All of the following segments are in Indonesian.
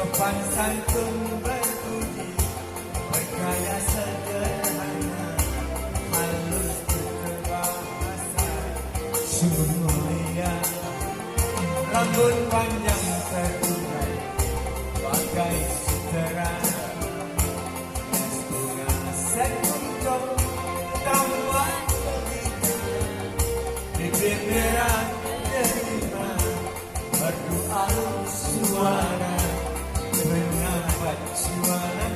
sopan santun berbudi, bergaya sederhana, halus tutur bahasa, sungguh mulia. Rambut panjang terurai, bagai sutera, es bunga sekuntum, taman begitu, bibir merah derima, merdu alus suara, mendapat suara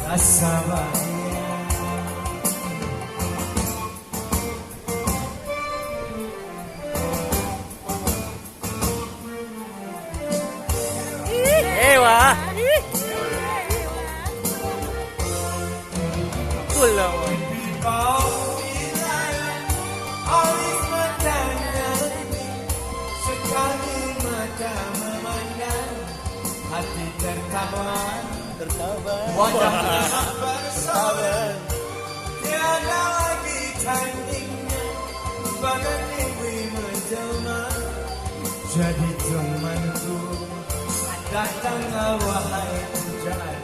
rasa bahagia. Ewa. Pulau. Kau bilang, alis matanya sekali mata memandang, hati tertawan, wajahnya bersabar, tiada lagi tandingnya, bagai dewi menjelma, jadi temanku. Datanglah wahai hujan,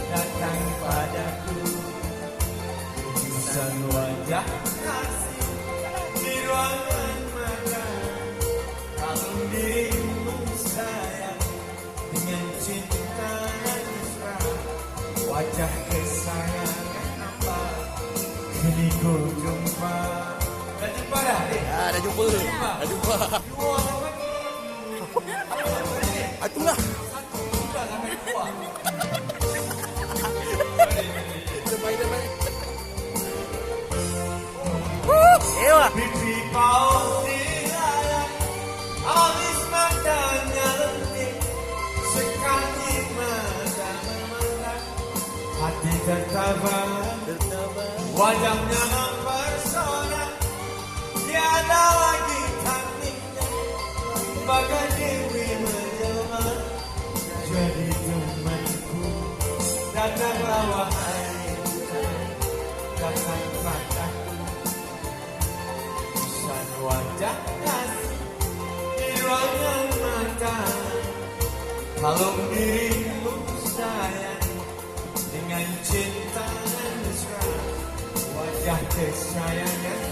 datang padaku, tulisan wajah kasih di ruangan mata, kalung dirimu sayang dengan cinta dan mesra, wajah kesayangan apa kini ku jumpa. Dah jumpa dah? Dah jumpa. Dah jumpa. Itulah. Ewa. Pipi kau dilayak, alis matanya lentik, sekali mata memandang, hati tertawa, wajahnya mempesona, tiada lagi tandingnya, bagai dewi menjelma, jadi temanku. Datanglah wahai hujan, datang padaku, tulisan wajah kasih di ruangan mata, kalung dirimu sayang dengan cinta dan mesra, wajah kesayangan